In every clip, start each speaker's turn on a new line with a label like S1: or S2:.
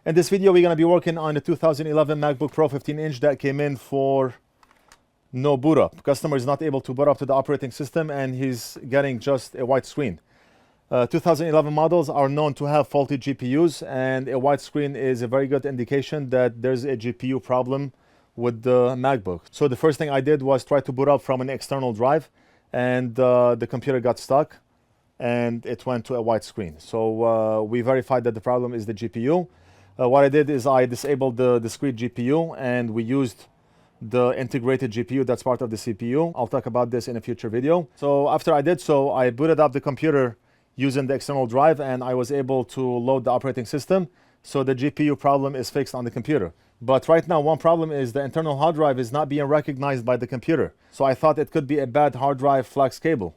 S1: In this video, we're going to be working on the 2011 MacBook Pro 15-inch that came in for no boot up. Customer is not able to boot up to the operating system and he's getting just a white screen. 2011 models are known to have faulty GPUs, and a white screen is a very good indication that there's a GPU problem with the MacBook. So the first thing I did was try to boot up from an external drive, and the computer got stuck and it went to a white screen. So we verified that the problem is the GPU. What I did is I disabled the discrete GPU and we used the integrated GPU that's part of the CPU. I'll talk about this in a future video. So after I did so, I booted up the computer using the external drive and I was able to load the operating system. So the GPU problem is fixed on the computer. But right now, one problem is the internal hard drive is not being recognized by the computer. So I thought it could be a bad hard drive flex cable.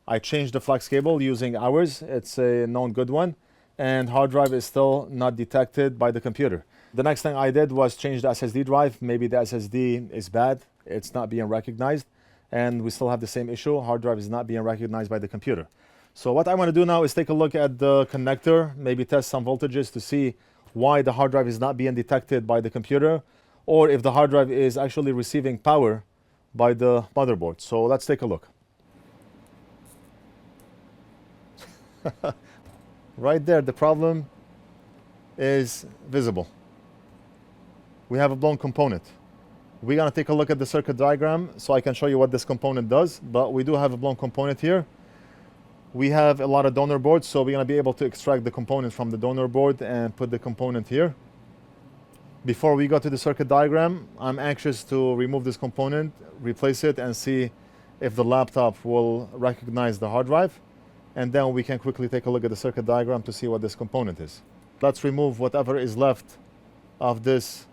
S1: I changed the flex cable using ours. It's a known good one. And hard drive is still not detected by the computer. The next thing I did was change the SSD drive. Maybe the SSD is bad. It's not being recognized. And we still have the same issue. Hard drive is not being recognized by the computer. So what I want to do now is take a look at the connector, maybe test some voltages to see why the hard drive is not being detected by the computer, or if the hard drive is actually receiving power by the motherboard. So let's take a look. Right there, the problem is visible. We have a blown component. We're going to take a look at the circuit diagram so I can show you what this component does, but we do have a blown component here. We have a lot of donor boards, so we're going to be able to extract the component from the donor board and put the component here. Before we go to the circuit diagram, I'm anxious to remove this component, replace it, and see if the laptop will recognize the hard drive. And then we can quickly take a look at the circuit diagram to see what this component is. Let's remove whatever is left of this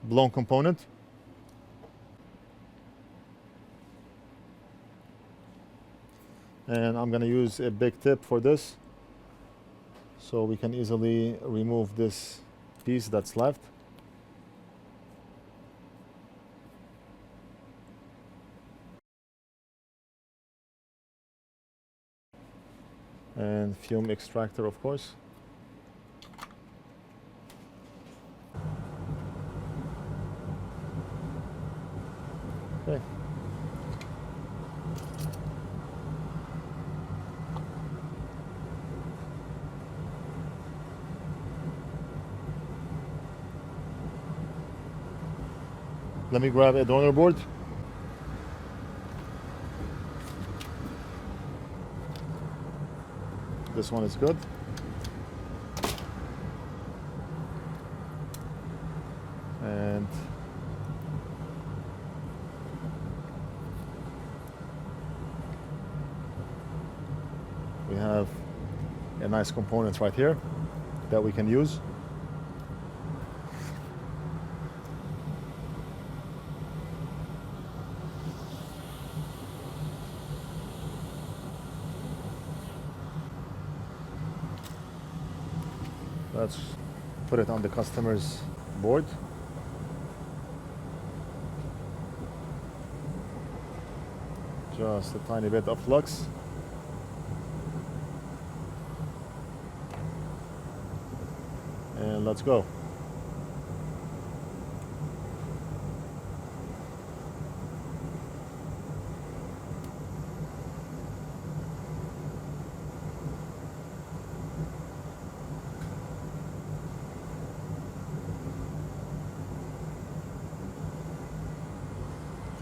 S1: blown component. And I'm going to use a big tip for this, so we can easily remove this piece that's left. And fume extractor, of course. Okay. Let me grab a donor board. This one is good. And we have a nice component right here that we can use. Let's put it on the customer's board. Just a tiny bit of flux. And let's go.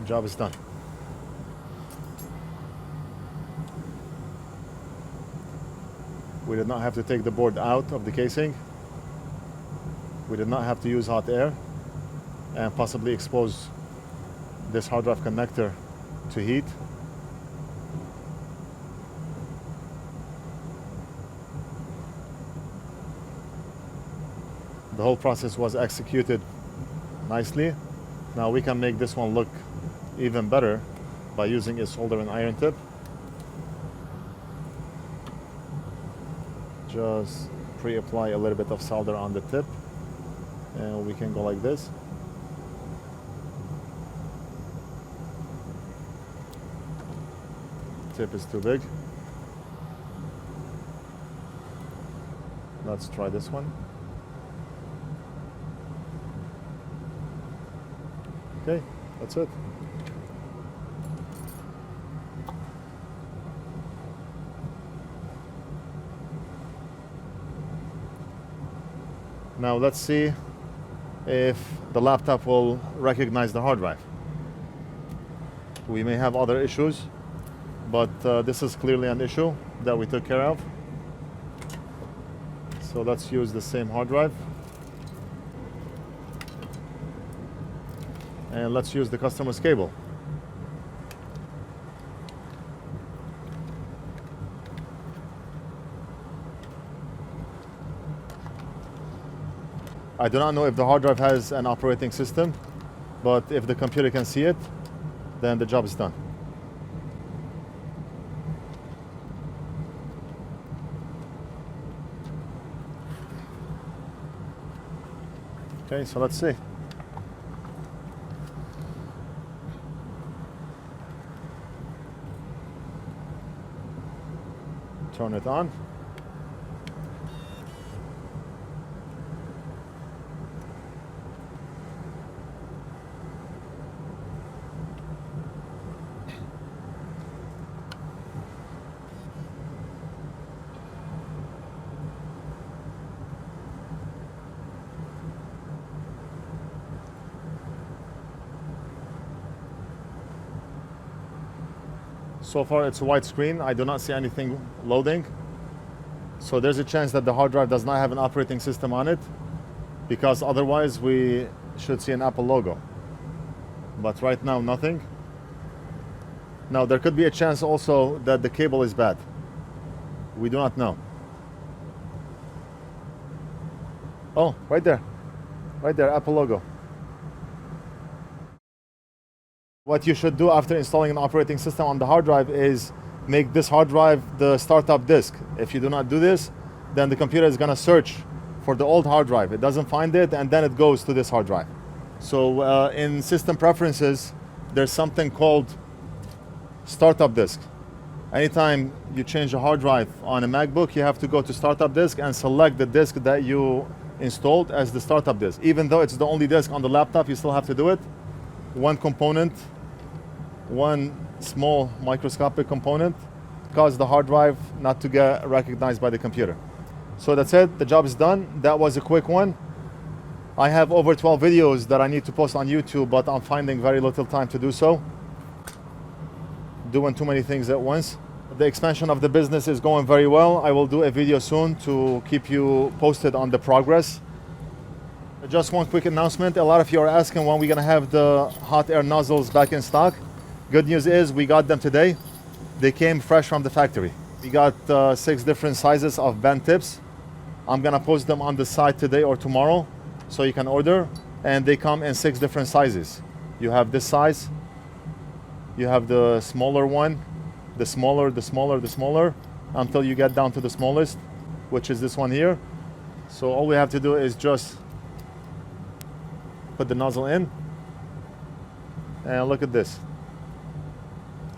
S1: Job is done. We did not have to take the board out of the casing. We did not have to use hot air and possibly expose this hard drive connector to heat. The whole process was executed nicely. Now we can make this one look even better by using a soldering iron tip. Just pre-apply a little bit of solder on the tip and we can go like this. Tip is too big. Let's try this one. Okay, that's it. Now let's see if the laptop will recognize the hard drive. We may have other issues, but this is clearly an issue that we took care of. So let's use the same hard drive. And let's use the customer's cable. I do not know if the hard drive has an operating system, but if the computer can see it, then the job is done. Okay, so let's see. Turn it on. So far it's a white screen. I do not see anything loading. So there's a chance that the hard drive does not have an operating system on it, because otherwise we should see an Apple logo. But right now, nothing. Now there could be a chance also that the cable is bad. We do not know. Oh, right there, Apple logo. What you should do after installing an operating system on the hard drive is make this hard drive the startup disk. If you do not do this, then the computer is going to search for the old hard drive. It doesn't find it, and then it goes to this hard drive. So in system preferences, there's something called startup disk. Anytime you change a hard drive on a MacBook, you have to go to startup disk and select the disk that you installed as the startup disk. Even though it's the only disk on the laptop, you still have to do it. One component, one small microscopic component, caused the hard drive not to get recognized by the computer. So that's it, the job is done. That was a quick one. I have over 12 videos that I need to post on YouTube, but I'm finding very little time to do so. Doing too many things at once. The expansion of the business is going very well. I will do a video soon to keep you posted on the progress. Just one quick announcement. A lot of you are asking when we're gonna have the hot air nozzles back in stock. Good news is we got them today. They came fresh from the factory. We got 6 different sizes of bend tips. I'm gonna post them on the site today or tomorrow so you can order. And they come in 6 different sizes. You have this size. You have the smaller one, the smaller, until you get down to the smallest, which is this one here. So all we have to do is just put the nozzle in, and look at this.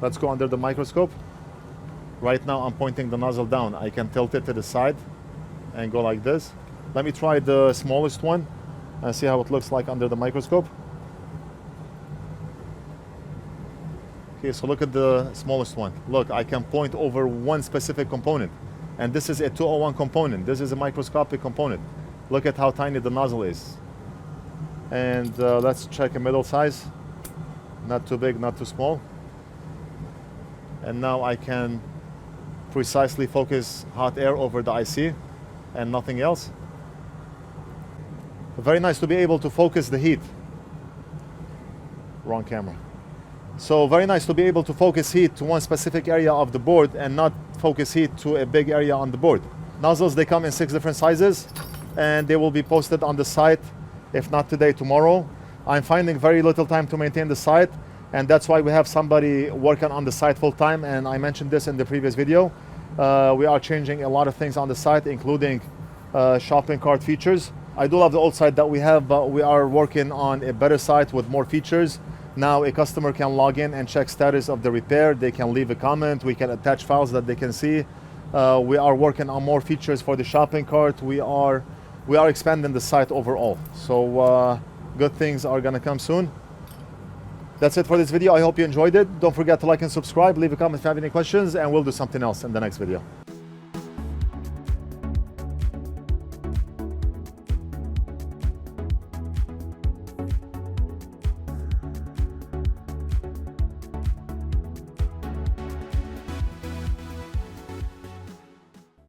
S1: Let's go under the microscope. Right now I'm pointing the nozzle down. I can tilt it to the side and go like this. Let me try the smallest one and see how it looks like under the microscope. Okay, so look at the smallest one. Look, I can point over one specific component, and this is a 201 component. This is a microscopic component. Look at how tiny the nozzle is. And let's check a middle size. Not too big, not too small. And now I can precisely focus hot air over the IC and nothing else. Very nice to be able to focus the heat. Wrong camera. So very nice to be able to focus heat to one specific area of the board and not focus heat to a big area on the board. Nozzles, they come in 6 different sizes, and they will be posted on the site, if not today, tomorrow. I'm finding very little time to maintain the site, and that's why we have somebody working on the site full time, and I mentioned this in the previous video. We are changing a lot of things on the site, including shopping cart features. I do love the old site that we have, but we are working on a better site with more features. Now a customer can log in and check status of the repair. They can leave a comment. We can attach files that they can see. We are working on more features for the shopping cart. We are expanding the site overall. So good things are gonna come soon. That's it for this video. I hope you enjoyed it. Don't forget to like and subscribe. Leave a comment if you have any questions, and we'll do something else in the next video.